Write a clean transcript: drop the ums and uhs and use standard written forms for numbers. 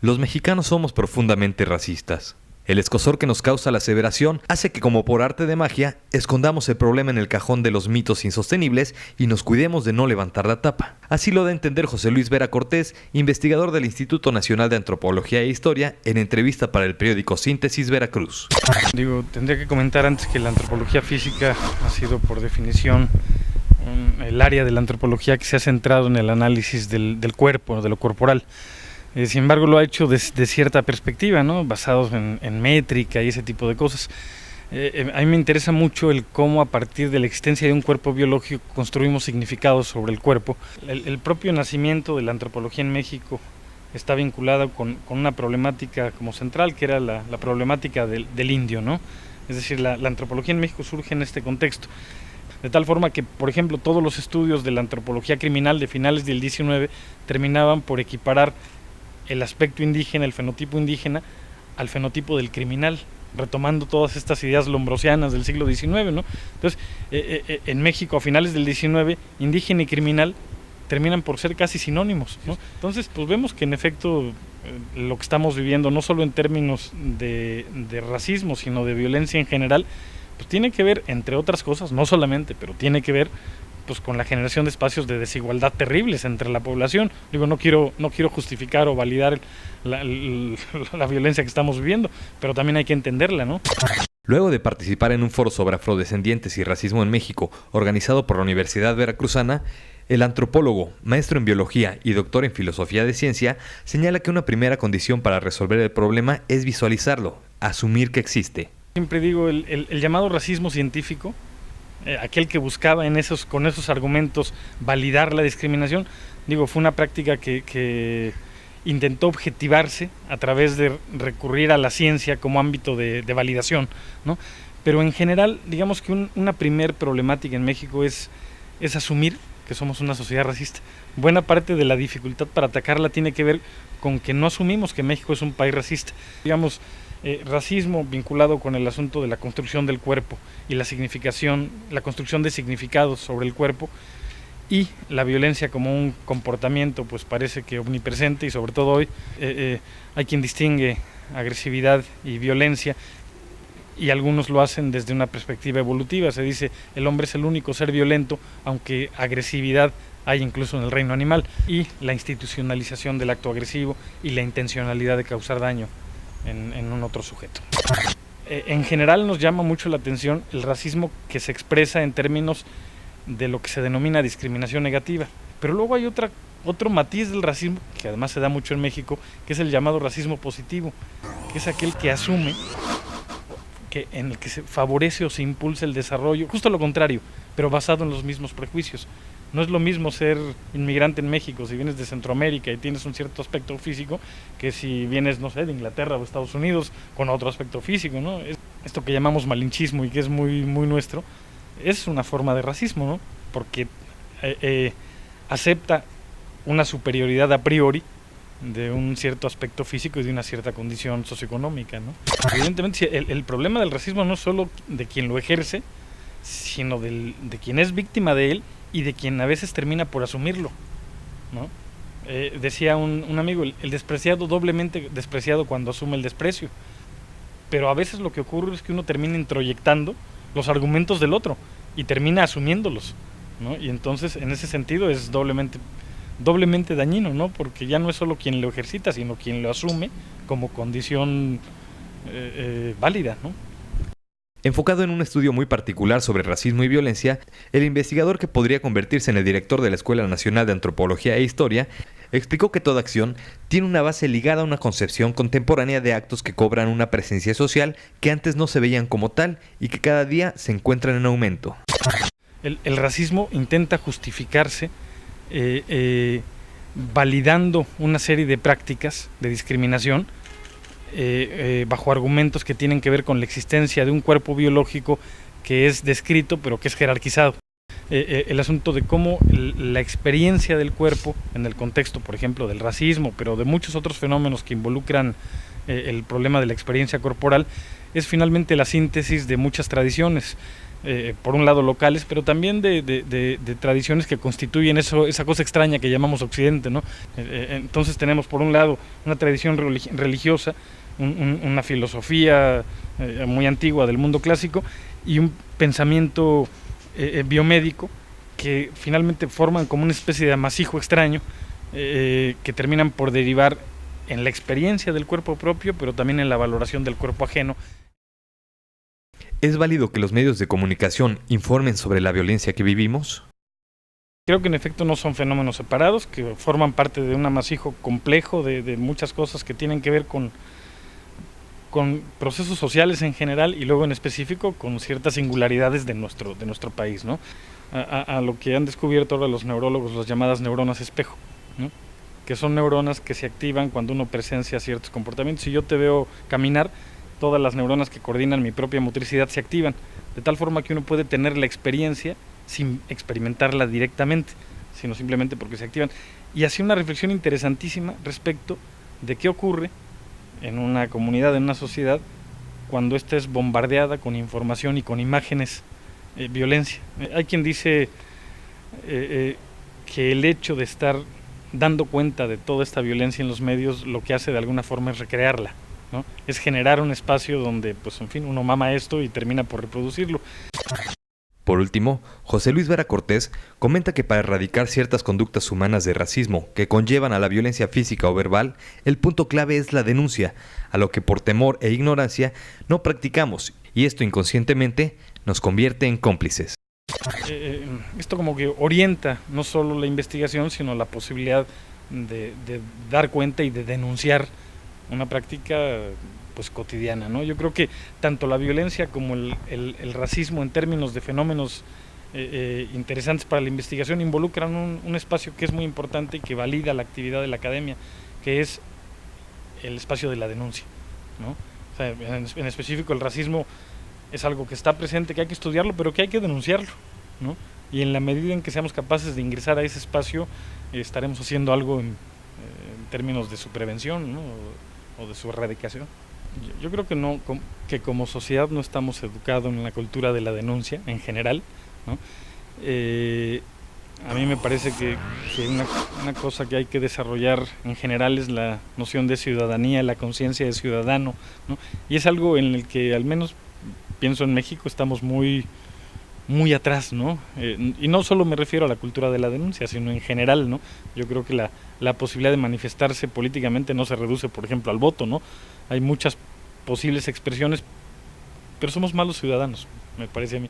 Los mexicanos somos profundamente racistas. El escozor que nos causa la aseveración hace que, como por arte de magia, escondamos el problema en el cajón de los mitos insostenibles y nos cuidemos de no levantar la tapa. Así lo da a entender José Luis Vera Cortés, investigador del Instituto Nacional de Antropología e Historia, en entrevista para el periódico Síntesis Veracruz. Tendría que comentar antes que la antropología física ha sido, por definición, el área de la antropología que se ha centrado en el análisis del cuerpo, de lo corporal. Sin embargo, lo ha hecho desde cierta perspectiva, ¿no? Basados en métrica y ese tipo de cosas. A mí me interesa mucho el cómo, a partir de la existencia de un cuerpo biológico, construimos significados sobre el cuerpo. El propio nacimiento de la antropología en México está vinculado con una problemática como central, que era la problemática del indio, ¿no? Es decir, la antropología en México surge en este contexto. De tal forma que, por ejemplo, todos los estudios de la antropología criminal de finales del XIX terminaban por equiparar el aspecto indígena, el fenotipo indígena, al fenotipo del criminal, retomando todas estas ideas lombrosianas del siglo XIX, ¿no? Entonces, en México, a finales del XIX, indígena y criminal terminan por ser casi sinónimos, ¿no? Entonces, pues vemos que en efecto lo que estamos viviendo, no solo en términos de racismo, sino de violencia en general, pues tiene que ver, entre otras cosas, no solamente, pero tiene que ver pues con la generación de espacios de desigualdad terribles entre la población. No quiero justificar o validar la violencia que estamos viviendo, pero también hay que entenderla, ¿no? Luego de participar en un foro sobre afrodescendientes y racismo en México, organizado por la Universidad Veracruzana, el antropólogo, maestro en biología y doctor en filosofía de ciencia, señala que una primera condición para resolver el problema es visualizarlo, asumir que existe. Siempre digo, el llamado racismo científico, aquel que buscaba con esos argumentos validar la discriminación, fue una práctica que intentó objetivarse a través de recurrir a la ciencia como ámbito de validación, ¿no? Pero en general, digamos que una primer problemática en México es asumir que somos una sociedad racista. Buena parte de la dificultad para atacarla tiene que ver con que no asumimos que México es un país racista. Racismo vinculado con el asunto de la construcción del cuerpo y la construcción de significados sobre el cuerpo, y la violencia como un comportamiento, pues parece que omnipresente, y sobre todo hoy hay quien distingue agresividad y violencia, y algunos lo hacen desde una perspectiva evolutiva. Se dice el hombre es el único ser violento, aunque agresividad hay incluso en el reino animal, y la institucionalización del acto agresivo y la intencionalidad de causar daño en un otro sujeto. En general nos llama mucho la atención el racismo que se expresa en términos de lo que se denomina discriminación negativa, pero luego hay otro matiz del racismo, que además se da mucho en México, que es el llamado racismo positivo, que es aquel que asume en el que se favorece o se impulsa el desarrollo, justo lo contrario, pero basado en los mismos prejuicios. No es lo mismo ser inmigrante en México si vienes de Centroamérica y tienes un cierto aspecto físico, que si vienes, no sé, de Inglaterra o Estados Unidos con otro aspecto físico, ¿no? Esto que llamamos malinchismo y que es muy, muy nuestro, es una forma de racismo, ¿no? Porque acepta una superioridad a priori de un cierto aspecto físico y de una cierta condición socioeconómica, ¿no? Evidentemente, el problema del racismo no es solo de quien lo ejerce, sino de quien es víctima de él y de quien a veces termina por asumirlo, ¿no? Decía un amigo, el despreciado, doblemente despreciado cuando asume el desprecio, pero a veces lo que ocurre es que uno termina introyectando los argumentos del otro y termina asumiéndolos, ¿no? Y entonces, en ese sentido, es doblemente dañino, ¿no? Porque ya no es solo quien lo ejercita, sino quien lo asume como condición válida, ¿no? Enfocado en un estudio muy particular sobre racismo y violencia, el investigador, que podría convertirse en el director de la Escuela Nacional de Antropología e Historia, explicó que toda acción tiene una base ligada a una concepción contemporánea de actos que cobran una presencia social que antes no se veían como tal y que cada día se encuentran en aumento. El racismo intenta justificarse validando una serie de prácticas de discriminación bajo argumentos que tienen que ver con la existencia de un cuerpo biológico que es descrito pero que es jerarquizado. El asunto de cómo la experiencia del cuerpo en el contexto, por ejemplo, del racismo, pero de muchos otros fenómenos que involucran el problema de la experiencia corporal, es finalmente la síntesis de muchas tradiciones. por un lado locales, pero también de tradiciones que constituyen esa cosa extraña que llamamos Occidente, ¿no? Entonces tenemos por un lado una tradición religiosa, una filosofía muy antigua del mundo clásico y un pensamiento biomédico que finalmente forman como una especie de amasijo extraño que terminan por derivar en la experiencia del cuerpo propio, pero también en la valoración del cuerpo ajeno. ¿Es válido que los medios de comunicación informen sobre la violencia que vivimos? Creo que en efecto no son fenómenos separados, que forman parte de un amasijo complejo de muchas cosas que tienen que ver con procesos sociales en general y luego en específico con ciertas singularidades de nuestro país, ¿no? A lo que han descubierto ahora los neurólogos, las llamadas neuronas espejo, ¿no? Que son neuronas que se activan cuando uno presencia ciertos comportamientos. Si yo te veo caminar, todas las neuronas que coordinan mi propia motricidad se activan, de tal forma que uno puede tener la experiencia sin experimentarla directamente, sino simplemente porque se activan. Y hacía una reflexión interesantísima respecto de qué ocurre en una comunidad, en una sociedad, cuando ésta es bombardeada con información y con imágenes, violencia. Hay quien dice que el hecho de estar dando cuenta de toda esta violencia en los medios, lo que hace de alguna forma es recrearla, ¿no? Es generar un espacio donde, pues en fin, uno mama esto y termina por reproducirlo. Por último, José Luis Vera Cortés comenta que para erradicar ciertas conductas humanas de racismo que conllevan a la violencia física o verbal, el punto clave es la denuncia, a lo que por temor e ignorancia no practicamos, y esto inconscientemente nos convierte en cómplices. Esto como que orienta no solo la investigación, sino la posibilidad de dar cuenta y de denunciar una práctica pues cotidiana, ¿no? Yo creo que tanto la violencia como el racismo en términos de fenómenos interesantes para la investigación involucran un espacio que es muy importante y que valida la actividad de la academia, que es el espacio de la denuncia, ¿no? O sea, en específico el racismo es algo que está presente, que hay que estudiarlo, pero que hay que denunciarlo, ¿no? Y en la medida en que seamos capaces de ingresar a ese espacio, estaremos haciendo algo en términos de su prevención, ¿no? O de su erradicación. Yo creo que no, que como sociedad no estamos educados en la cultura de la denuncia en general, ¿no? A mí me parece que una cosa que hay que desarrollar en general es la noción de ciudadanía, la conciencia de ciudadano, ¿no? Y es algo en el que al menos pienso en México estamos muy atrás, ¿no? Y no solo me refiero a la cultura de la denuncia, sino en general, ¿no? Yo creo que la posibilidad de manifestarse políticamente no se reduce, por ejemplo, al voto, ¿no? Hay muchas posibles expresiones, pero somos malos ciudadanos, me parece a mí.